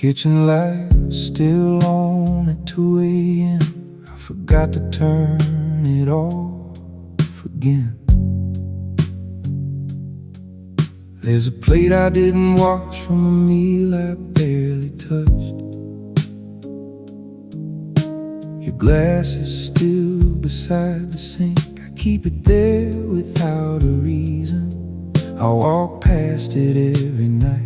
Kitchen light still on at 2 a.m. I forgot to turn it off again. There's a plate I didn't wash from a meal I barely touched. Your glass is still beside the sink. I keep it there without a reason. I walk past it every night,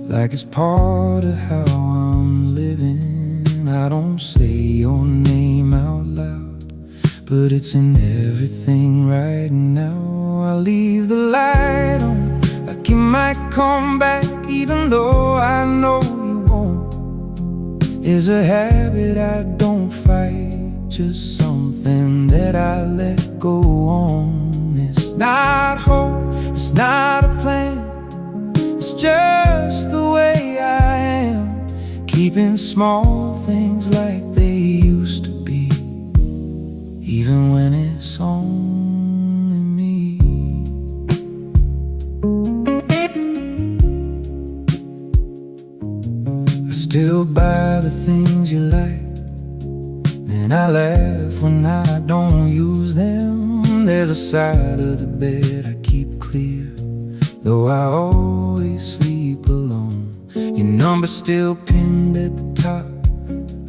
like it's part of how I'm living. I don't say your name out loud, but it's in everything right now. I leave the light on, like you might come back, even though I know you won't. It's a habit I don't fight, just something that I let go on. It's not hope, it's not a plan, it's just the way I am, keeping small things like they used to be, even when it's only me. I still buy the things you like, then I laugh when I don't use them. There's a side of the bed I keep clear, though I always sleep alone. Your number's still pinned at the top,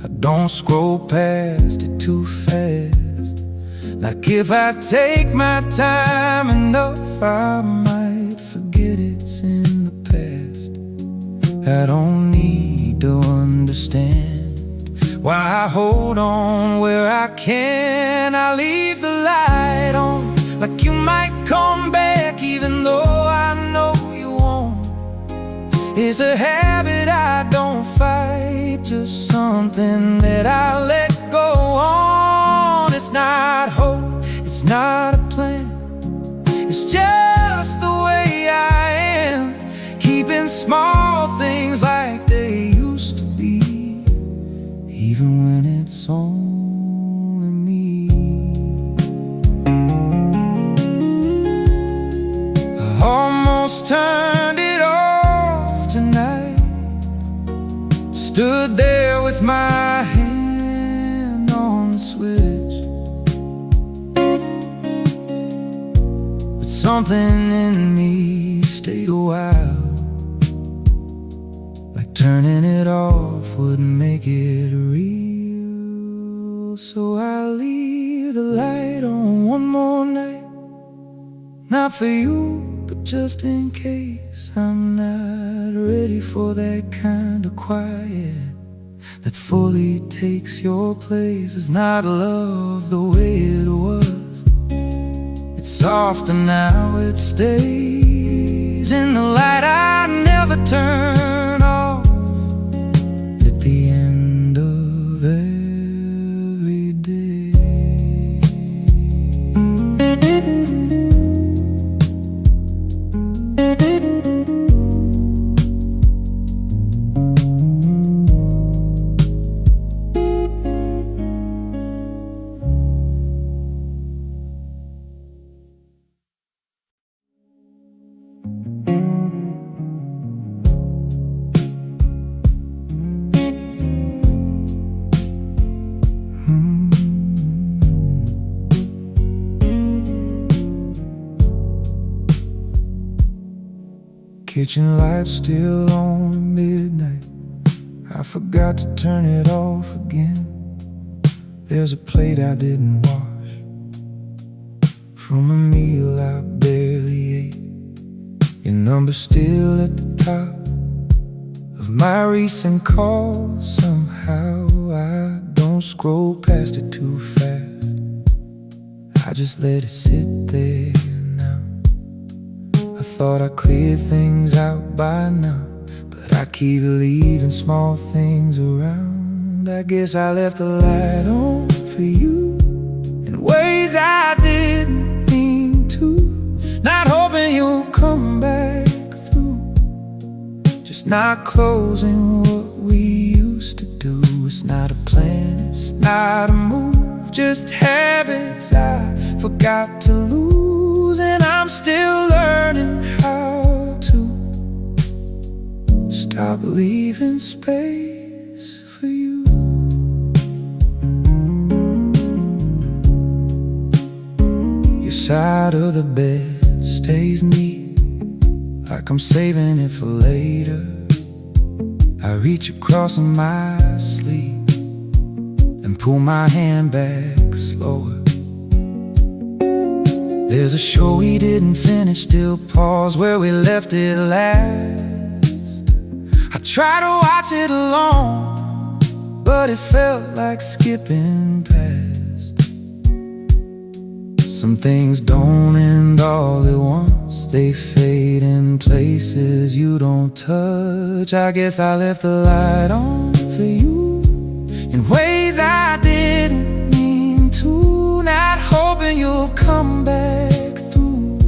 I don't scroll past it too fast. Like if I take my time enough, I might forget it's in the past. I don't need to understand why I hold on where I can. I leave the light on, like you might come back, even though I know you won't. It's a habit I don't fight, just something that I let go on. It's not hope, it's not a plan, it's just the way I am, keeping small things like they used to be, even when it's only me. I almost turned it off tonight, stood there with my hand on the switch, but something in me stayed a while, like turning it off wouldn't make it real. So I leave the light on one more night, not for you, but just in case I'm not ready for that kind of quiet that fully takes your place. It's not love the way it was, it's softer now, it stays in the light I never turn off, at the end of every day. Kitchen light still on at midnight, I forgot to turn it off again. There's a plate I didn't wash from a meal I barely ate. Your number's still at the top of my recent calls. Somehow I don't scroll past it too fast, I just let it sit there. I thought I cleared things out by now, but I keep leaving small things around. I guess I left the light on for you in ways I didn't mean to, not hoping you'll come back through, just not closing what we used to do. It's not a plan, it's not a move, just habits I forgot to lose, and I'm still learning how to stop Stop leaving space for you. Your side of the bed stays neat, like I'm saving it for later. I reach across in my sleep and pull my hand back slower. There's a show we didn't finish, still pause where we left it last. I try to watch it alone, but it felt like skipping past. Some things don't end all at once, they fade in places you don't touch. I guess I left the light on for you in ways I didn't mean to, not hoping you'll come back through.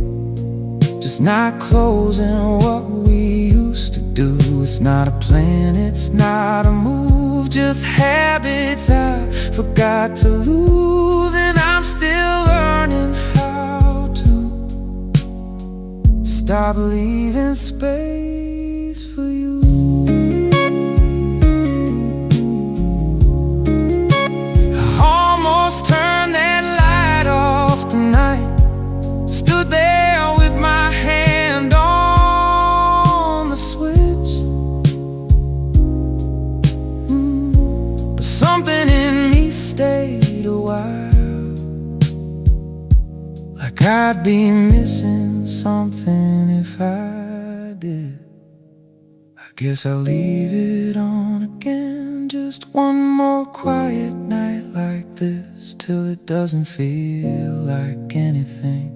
Just not closing what we used to do. It's not a plan, it's not a move, just habits I forgot to lose. And I'm still learning how to stop leaving space for you. I almost turned that light off tonight, stood there with my hand on the switch. But something in me stayed a while, like I'd be missing something if I did. I guess I'll leave it on again, just one more quiet night like this, till it doesn't feel like anything.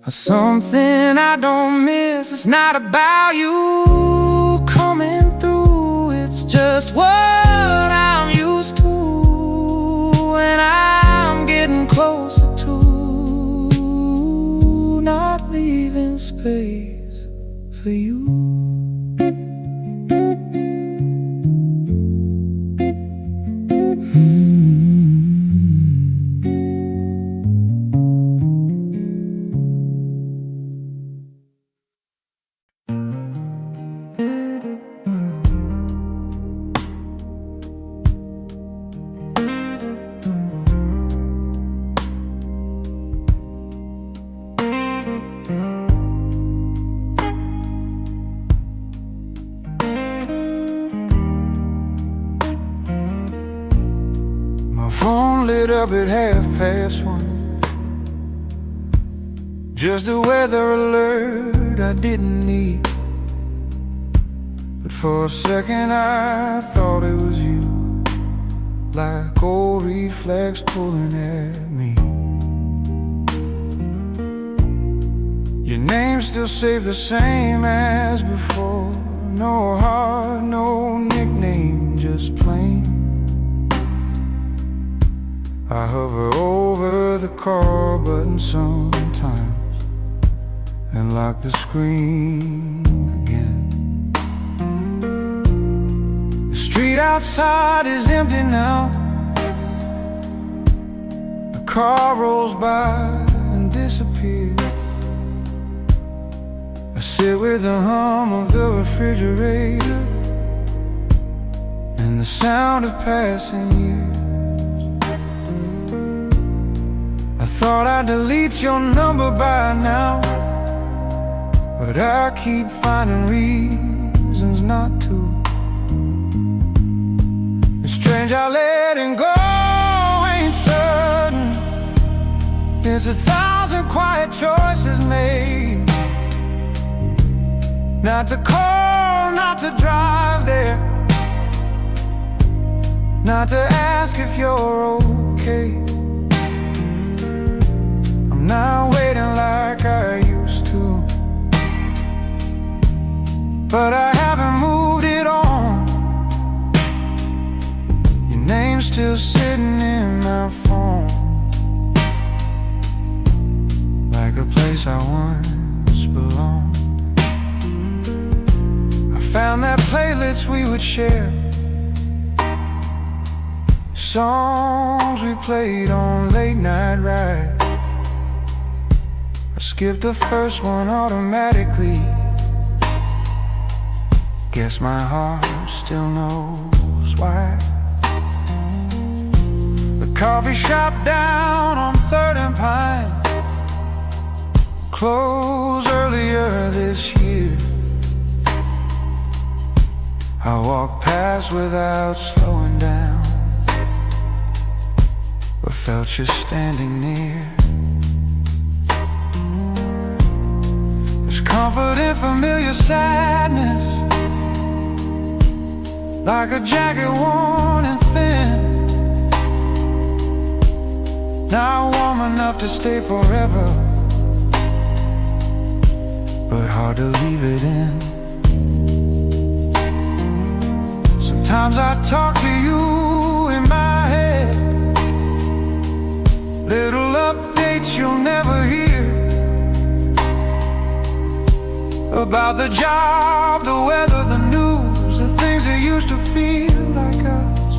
Or something I don't miss. It's not about you coming through, it's just what I'm used to, and I'm getting closer to not leaving space for you. Phone lit up at 1:30. Just a weather alert I didn't need, but for a second I thought it was you, like old reflex pulling at me. Your name still saved the same as before. No heart, no nickname, just plain. I hover over the call button sometimes and lock the screen again. The street outside is empty now. A car rolls by and disappears. I sit with the hum of the refrigerator and the sound of passing years. I thought I'd delete your number by now, but I keep finding reasons not to. It's strange how letting go ain't certain. There's 1,000 quiet choices made, not to call, not to drive there, not to ask if you're okay. I'm not waiting like I used to, but I haven't moved it on. Your name's still sitting in my phone, like a place I once belonged. I found that playlist we would share, songs we played on late night rides. I skipped the first one automatically, guess my heart still knows why. The coffee shop down on 3rd and Pine closed earlier this year. I walked past without slowing down, but felt you standing near. There's comfort in familiar sadness, like a jacket worn and thin, not warm enough to stay forever, but hard to leave it in. Sometimes I talk to you in my head, little updates you'll never hear, about the job, the weather, the news, the things that used to feel like us.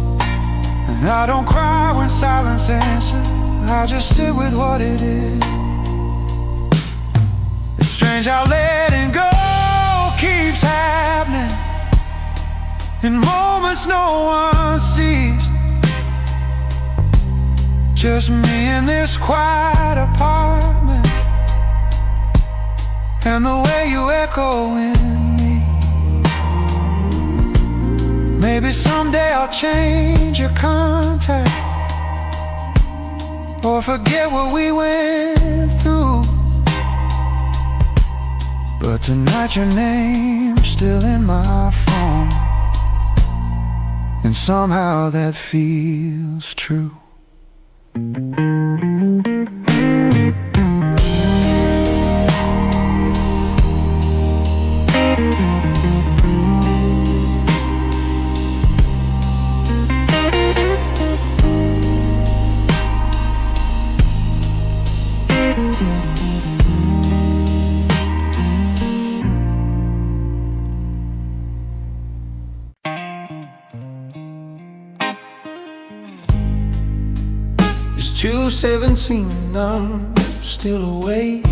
And I don't cry when silence answers, I just sit with what it is. It's strange how letting go keeps happening in moments no one sees. Just me in this quiet apartment, and the way you echo in me. Maybe someday I'll change your contact, or forget what we went through, but tonight your name's still in my phone, and somehow that feels true. It's 2:17 and I'm still awake,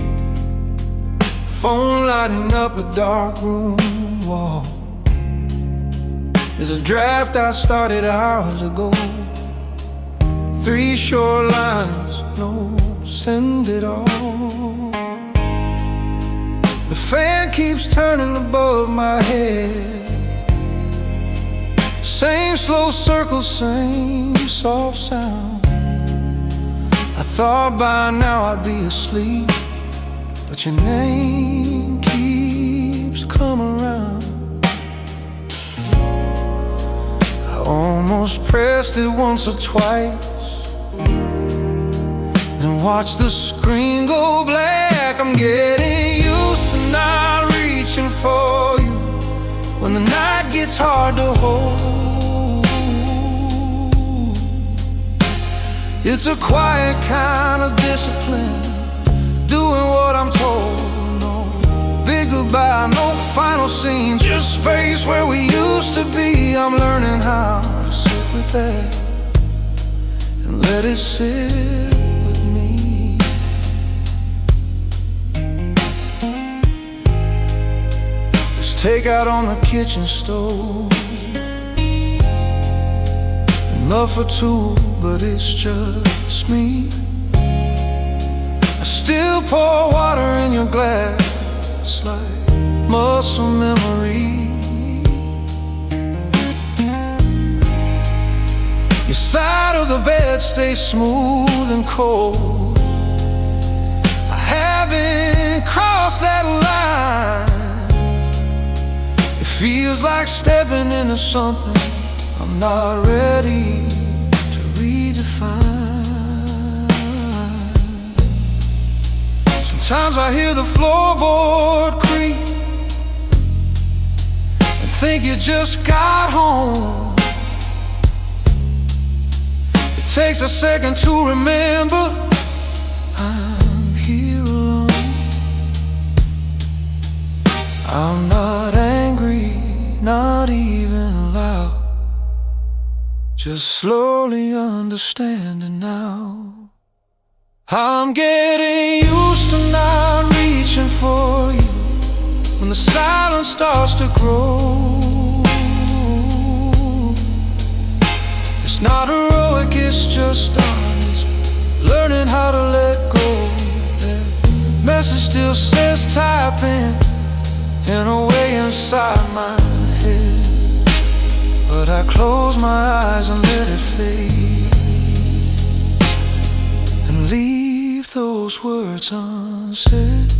phone lighting up a dark room wall. There's a draft I started hours ago, 3 short lines, no send it all. The fan keeps turning above my head, same slow circle, same soft sound. I thought by now I'd be asleep, but your name keeps coming around. I almost pressed it once or twice, then watched the screen go black. I'm getting used to not reaching for you when the night gets hard to hold. It's a quiet kind of discipline, doing what I'm told. No big goodbye, no final scene, just space where we used to be. I'm learning how to sit with that and let it sit with me. There's takeout on the kitchen stove, enough for two, but it's just me. I still pour water in your glass like muscle memory. Your side of the bed stays smooth and cold. I haven't crossed that line. It feels like stepping into something I'm not ready to redefine. Sometimes I hear the floorboard creak and think you just got home. It takes a second to remember I'm here alone. I'm not angry, not even loud, just slowly understanding now. I'm getting used to not reaching for you when the silence starts to grow. It's not heroic, it's just honest, learning how to let go. That message still says typing in a way inside my head, but I close my eyes and let it fade, and leave those words unsaid.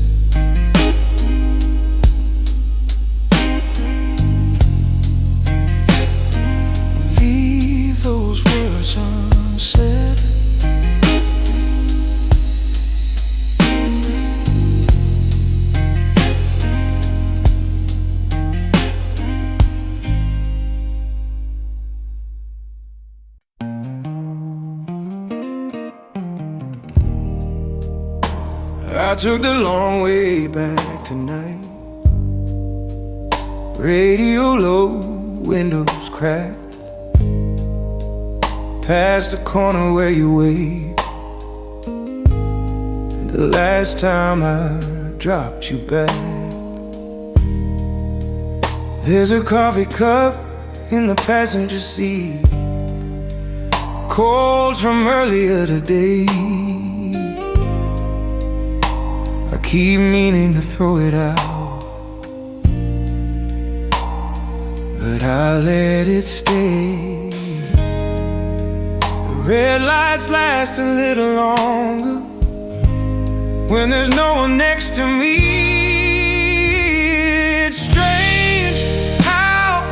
Leave those words unsaid. I took the long way back tonight. Radio low, windows cracked. Past the corner where you wait. The last time I dropped you back. There's a coffee cup in the passenger seat, cold from earlier today. I keep meaning to throw it out, but I let it stay. The red lights last a little longer when there's no one next to me. It's strange how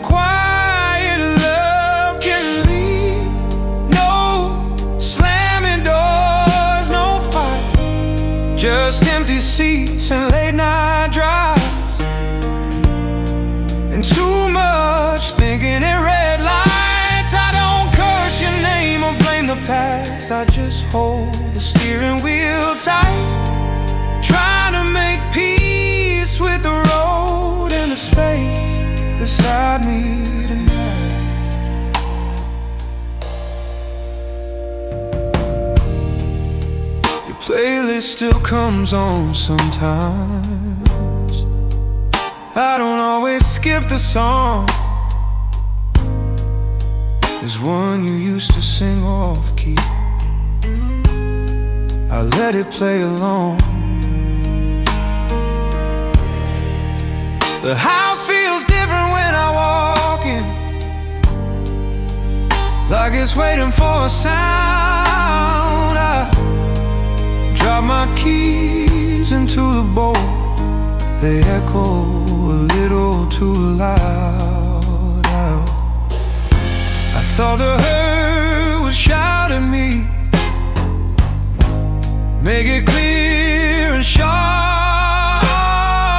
quiet love can leave. No slamming doors, no fight, just empty seats and late night drives, and too much thinking in red lights. I don't curse your name or blame the past, I just hold the steering wheel tight, trying to make peace with the road and the space beside me tonight. Your playlist still comes on sometimes. I don't always skip the song. There's one you used to sing off key, I let it play along. The house feels different when I walk in, like it's waiting for a sound. I drop my keys into the bowl, they echo a little too loud out. I thought the hurt would shout at me, make it clear and sharp,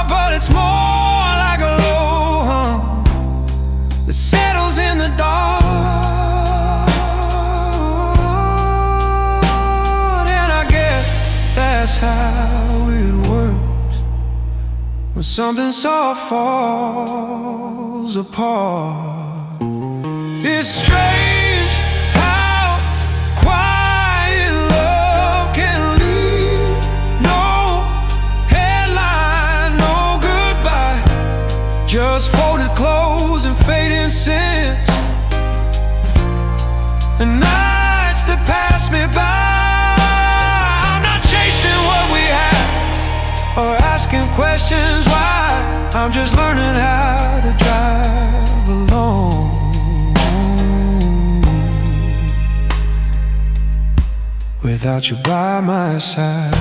but it's more like a low hum that settles in the dark. And I guess that's how it works when something soft falls apart. It's strange how quiet love can leave. No headline, no goodbye, just folded clothes and fading scents, the nights that pass me by. I'm not chasing what we have or asking questions why. I'm just learning how to drive alone without you by my side.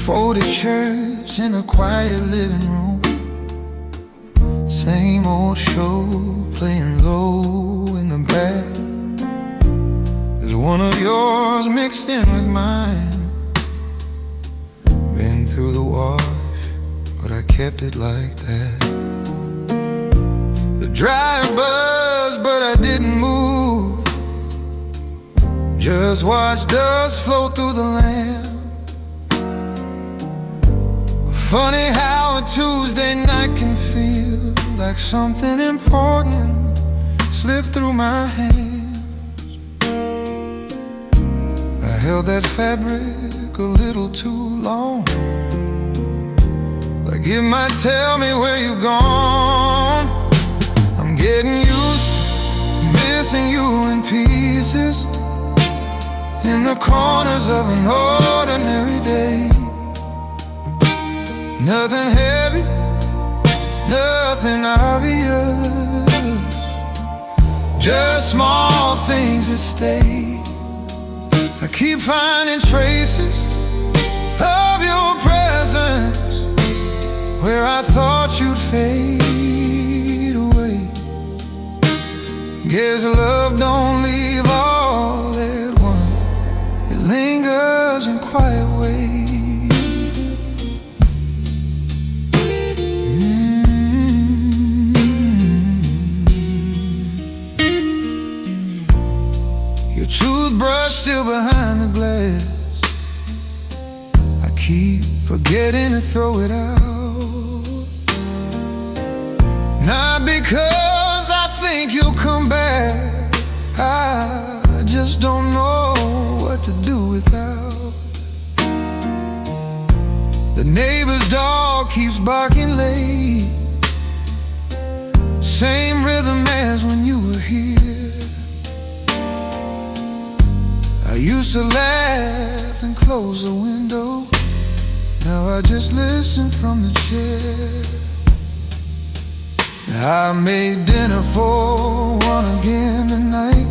Folded shirts in a quiet living room, same old show playing low in the back. There's one of yours mixed in with mine, been through the wash, but I kept it like that. The drive buzzed, but I didn't move, just Just watch dust flow through the lamp. Funny how a Tuesday night can feel like something important slipped through my hands. I held that fabric a little too long, like it might tell me where you've gone. I'm getting used to missing you in pieces, in the corners of an ordinary day. Nothing heavy, nothing obvious, just small things that stay. I keep finding traces of your presence where I thought you'd fade away. Guess love don't leave all at once, it lingers in quiet ways. Toothbrush still behind the glass, I keep forgetting to throw it out. Not because I think you'll come back, I just don't know what to do without. The neighbor's dog keeps barking late, same rhythm as when you were here. I used to laugh and close the window, now I just listen from the chair. I made dinner for one again tonight,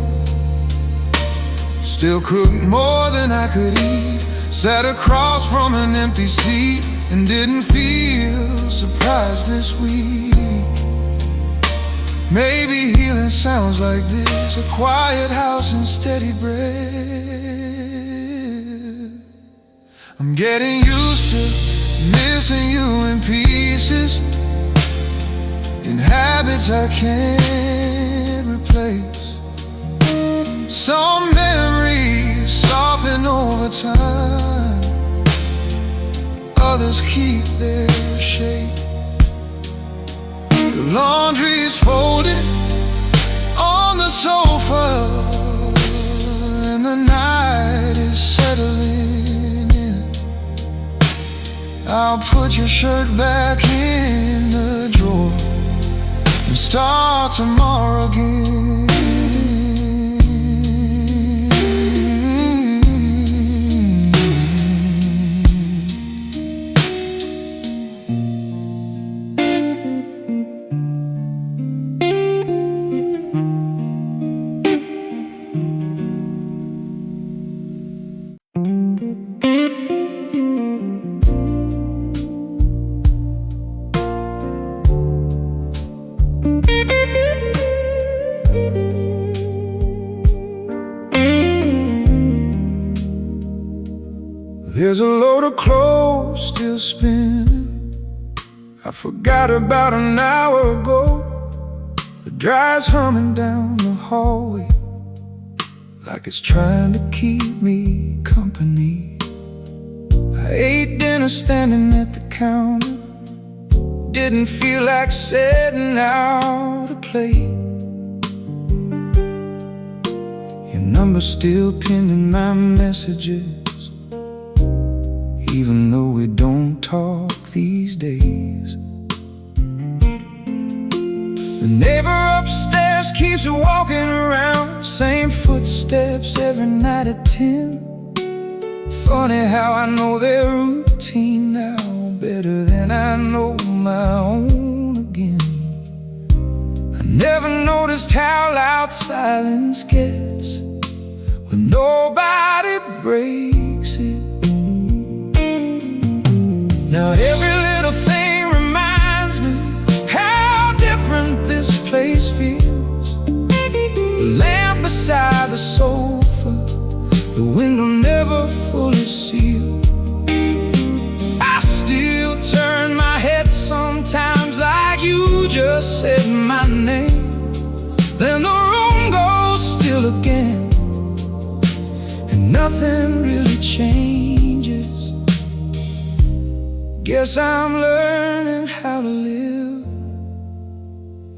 still cooked more than I could eat. Sat across from an empty seat and didn't feel surprised this week. Maybe healing sounds like this, a quiet house and steady breath. I'm getting used to missing you in pieces, in habits I can't replace. Some memories soften over time, others keep their shape. The laundry's folded on the sofa, and the night is settling in. I'll put your shirt back in the drawer and start tomorrow again. There's a load of clothes still spinning, I forgot about an hour ago. The dryer's humming down the hallway, like it's trying to keep me company. I ate dinner standing at the counter, didn't feel like setting out a plate. Your number's still pinned in my messages, even though we don't talk these days. The neighbor upstairs keeps walking around, same footsteps every night at 10. Funny how I know their routine now better than I know my own again. I never noticed how loud silence gets when nobody breaks it. Now every little thing reminds me how different this place feels. The lamp beside the sofa, the window never fully sealed. I still turn my head sometimes like you just said my name. Then the room goes still again, and nothing really changes. Guess I'm learning how to live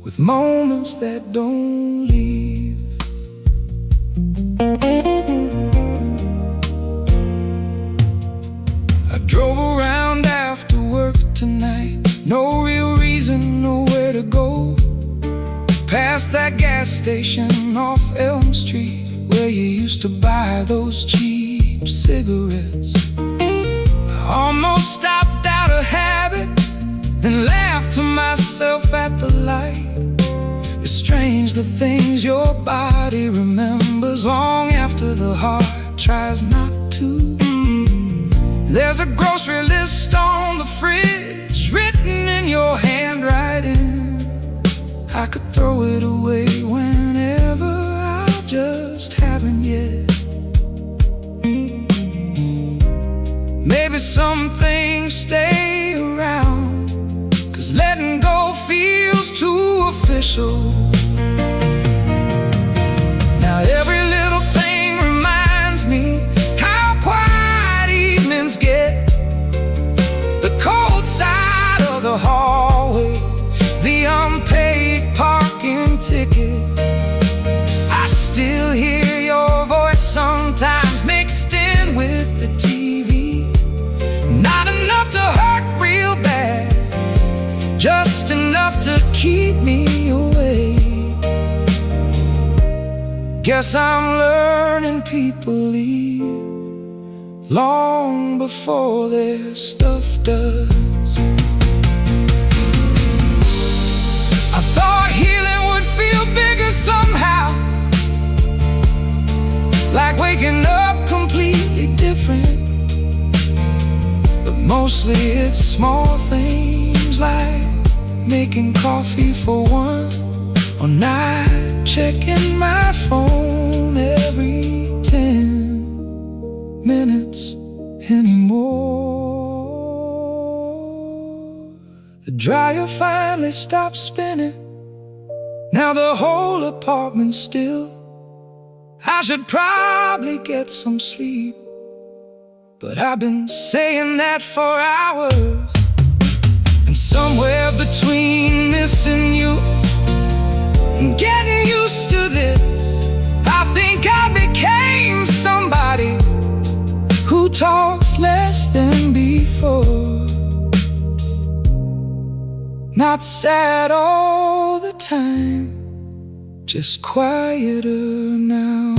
with moments that don't leave. I drove around after work tonight, no real reason, nowhere to go. Past that gas station off Elm Street, where you used to buy those cheap cigarettes. I almost stopped out of habit, then laughed to myself at the light. It's strange the things your body remembers long after the heart tries not to. There's a grocery list on the fridge, written in your handwriting. I could throw it away whenever, I just haven't yet. Maybe some things stay around, 'cause letting go feels too official. Now every little thing reminds me how quiet evenings get. The cold side of the hallway, the unpaid parking ticket. I still hear your voice sometimes mixed in with the TV. Not enough to hurt real bad, just enough to keep me awake. Guess I'm learning people leave long before their stuff does. I thought healing would feel bigger somehow, like waking up completely different. But mostly it's small things like making coffee for one, or not checking my phone every 10 minutes anymore. The dryer finally stopped spinning, now the whole apartment's still. I should probably get some sleep, but I've been saying that for hours. And somewhere between missing you and getting used to this, I think I became somebody who talks less than before. Not sad all the time, just quieter now.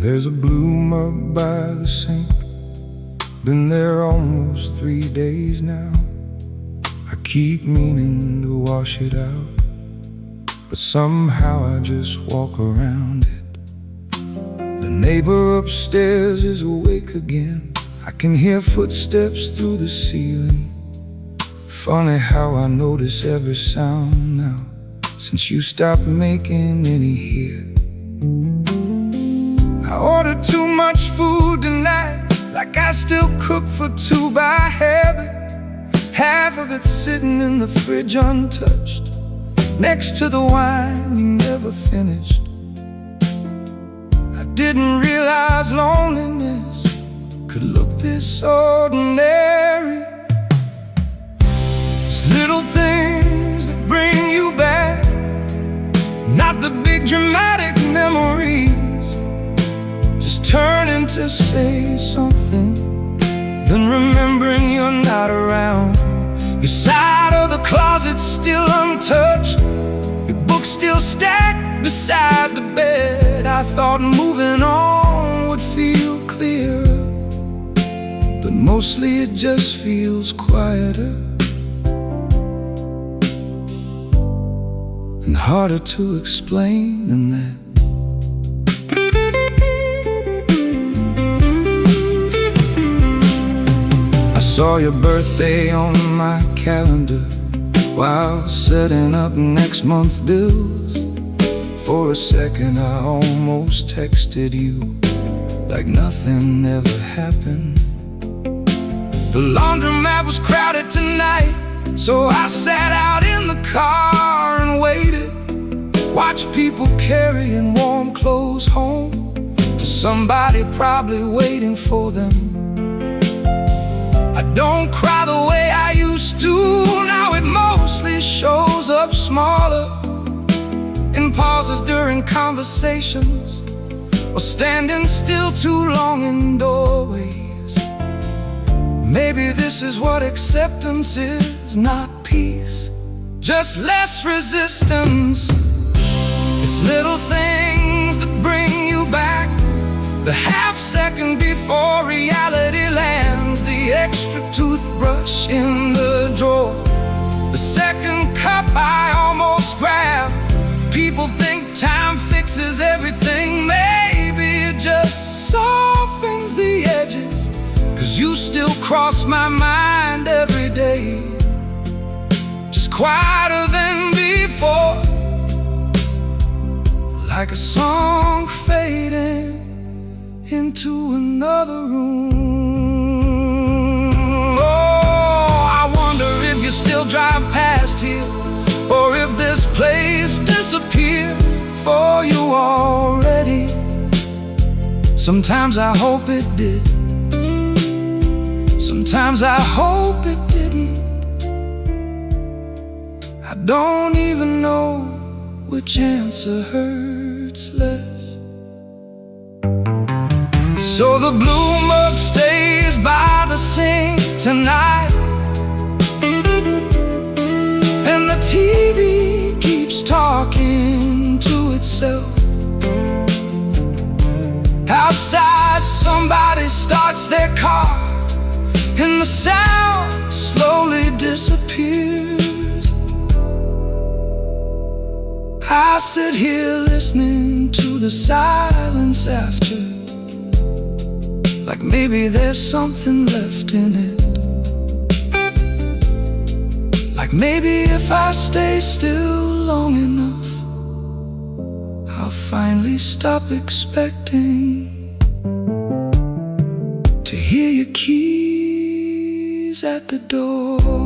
There's a bloom up by the sink, been there almost 3 days now. I keep meaning to wash it out, but somehow I just walk around it. The neighbor upstairs is awake again, I can hear footsteps through the ceiling. Funny how I notice every sound now, since you stopped making any here. I ordered too much food tonight, like I still cook for two by habit. Half of it sitting in the fridge untouched, next to the wine you never finished. I didn't realize loneliness could look this ordinary. It's little things that bring you back, not the big dramatic memories. Just turning to say something, then remembering you're not around. Your side of the closet's still untouched, your books still stacked beside the bed. I thought moving on would feel clearer, but mostly it just feels quieter. and harder to explain than that. I saw your birthday on my calendar while setting up next month's bills. For a second I almost texted you like nothing ever happened. The laundromat was crowded tonight, so I sat out in the car and waited. Watched people carrying warm clothes home to somebody probably waiting for them. I don't cry the way I used to, now it mostly shows up smaller in pauses during conversations, or standing still too long in doorways. Maybe this is what acceptance is, not peace, just less resistance. It's little things that bring you back, the half second before reality lands, the extra toothbrush in the drawer, the second cup I almost grabbed. People think time fixes everything, maybe it just softens the edges, 'cause you still cross my mind every day, just quieter than before, like a song fading into another room. Oh, I wonder if you still drive past here, or if this place disappeared for you already. Sometimes I hope it did, sometimes I hope it didn't. I don't even know which answer hurts less. So the blue mug stays by the sink tonight, and the TV keeps talking to itself. Outside somebody starts their car, and the sound slowly disappears. I sit here listening to the silence after, like maybe there's something left in it. Like maybe if I stay still long enough, I'll finally stop expecting to hear your keys at the door.